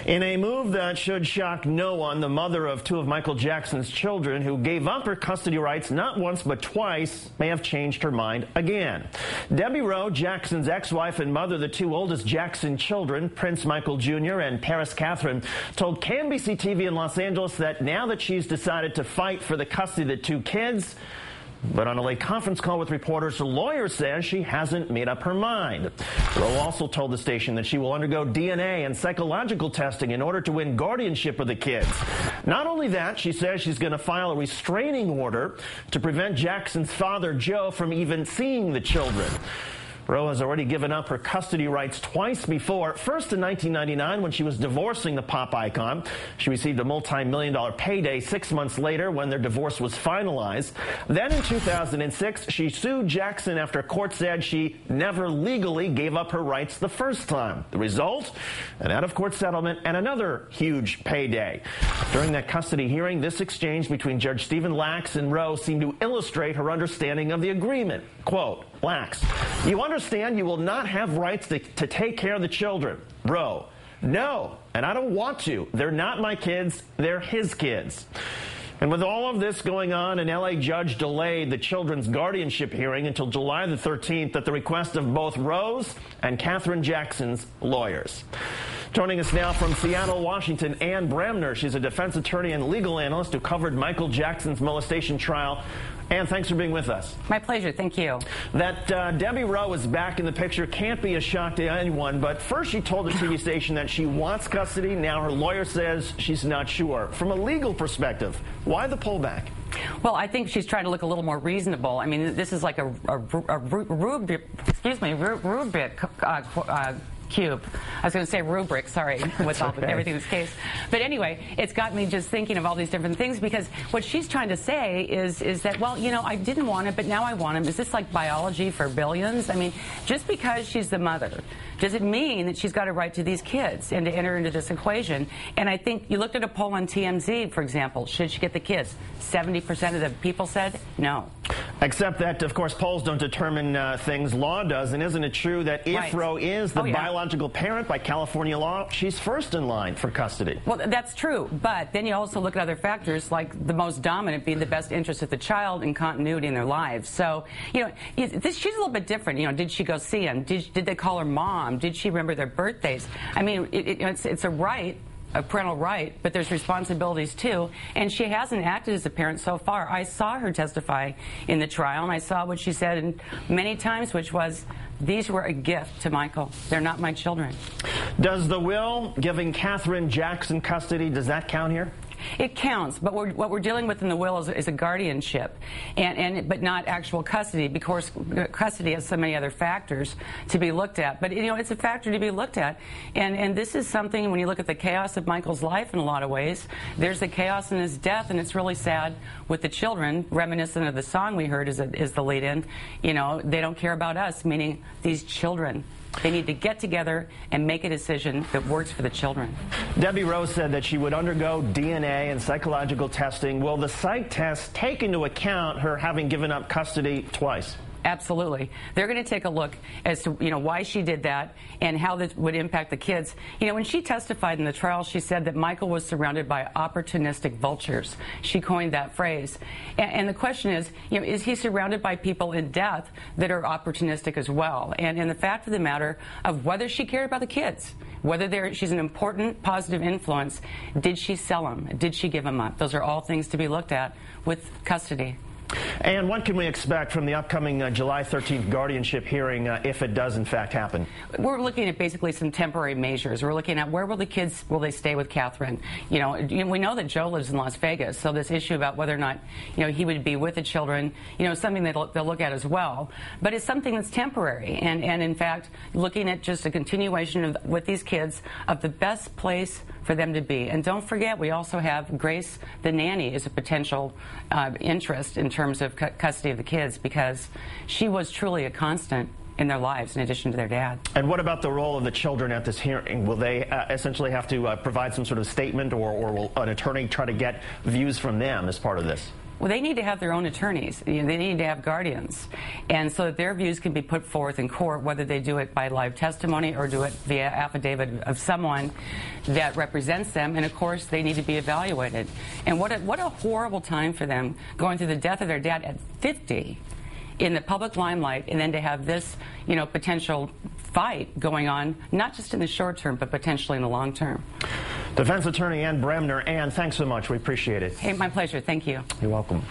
In a move that should shock no one, the mother of two of Michael Jackson's children, who gave up her custody rights not once but twice, may have changed her mind again. Debbie Rowe, Jackson's ex-wife and mother of the two oldest Jackson children, Prince Michael Jr. and Paris Catherine, told CNBC TV in Los Angeles that now that she's decided to fight for the custody of the two kids, but on a late conference call with reporters, her lawyer says she hasn't made up her mind. Rowe also told the station that she will undergo DNA and psychological testing in order to win guardianship of the kids. Not only that, she says she's going to file a restraining order to prevent Jackson's father, Joe, from even seeing the children. Rowe has already given up her custody rights twice before. First in 1999 when she was divorcing the pop icon. She received a multi-million-dollar payday 6 months later when their divorce was finalized. Then in 2006, she sued Jackson after court said she never legally gave up her rights the first time. The result? An out-of-court settlement and another huge payday. During that custody hearing, this exchange between Judge Stephen Lax and Rowe seemed to illustrate her understanding of the agreement. Quote, Lax, you understand you will not have rights to take care of the children. Rowe, no, and I don't want to. They're not my kids, they're his kids. And with all of this going on, an L.A. judge delayed the children's guardianship hearing until July the 13th at the request of both Rowe's and Catherine Jackson's lawyers. Joining us now from Seattle, Washington, Ann Bremner. She's a defense attorney and legal analyst who covered Michael Jackson's molestation trial. Ann, thanks for being with us. My pleasure. Thank you. That Debbie Rowe is back in the picture can't be a shock to anyone, but first she told the TV station that she wants custody. Now her lawyer says she's not sure. From a legal perspective, why the pullback? Well, I think she's trying to look a little more reasonable. I mean, this is like a rubric cube. I was going to say rubric, sorry, with everything that's case. But anyway, it's got me just thinking of all these different things, because what she's trying to say is that, well, you know, I didn't want it, but now I want him. Is this like biology for billions? I mean, just because she's the mother, does it mean that she's got a right to these kids and to enter into this equation? And I think you looked at a poll on TMZ, for example, should she get the kids? 70% of the people said no. Except that, of course, polls don't determine things, law does. And isn't it true that if Rowe is the biological parent by California law, she's first in line for custody? Well, that's true. But then you also look at other factors, like the most dominant being the best interest of the child and continuity in their lives. So, you know, she's a little bit different. You know, did she go see him? Did they call her mom? Did she remember their birthdays? I mean, it's a right, a parental right, but there's responsibilities too, and she hasn't acted as a parent so far. I saw her testify in the trial, and I saw what she said many times, which was, these were a gift to Michael. They're not my children. Does the will giving Catherine Jackson custody, does that count here? It counts, but what we're dealing with in the will is a guardianship, but not actual custody, because custody has so many other factors to be looked at. But, you know, it's a factor to be looked at, and this is something, when you look at the chaos of Michael's life in a lot of ways, there's the chaos in his death, and it's really sad with the children, reminiscent of the song we heard is the lead-in. You know, they don't care about us, meaning these children. They need to get together and make a decision that works for the children. Debbie Rowe said that she would undergo DNA and psychological testing. Will the psych test take into account her having given up custody twice? Absolutely. They're going to take a look as to, you know, why she did that and how that would impact the kids. You know, when she testified in the trial, she said that Michael was surrounded by opportunistic vultures. She coined that phrase. And the question is, you know, is he surrounded by people in death that are opportunistic as well? And the fact of the matter of whether she cared about the kids, whether she's an important positive influence, did she sell them? Did she give them up? Those are all things to be looked at with custody. And what can we expect from the upcoming July 13th guardianship hearing if it does in fact happen? We're looking at basically some temporary measures. We're looking at where will the kids, will they stay with Catherine? You know, we know that Joe lives in Las Vegas, so this issue about whether or not, you know, he would be with the children, you know, is something they'll look at as well. But it's something that's temporary. And in fact, looking at just a continuation with these kids of the best place for them to be. And don't forget, we also have Grace, the nanny, is a potential interest in terms of custody of the kids, because she was truly a constant in their lives in addition to their dad. And what about the role of the children at this hearing? Will they essentially have to provide some sort of statement, or will an attorney try to get views from them as part of this? Well, they need to have their own attorneys. They need to have guardians. And so that their views can be put forth in court, whether they do it by live testimony or do it via affidavit of someone that represents them. And, of course, they need to be evaluated. And what a horrible time for them, going through the death of their dad at 50 in the public limelight, and then to have this, potential fight going on, not just in the short term, but potentially in the long term. Defense attorney Ann Bremner. Ann, thanks so much. We appreciate it. Hey, my pleasure. Thank you. You're welcome.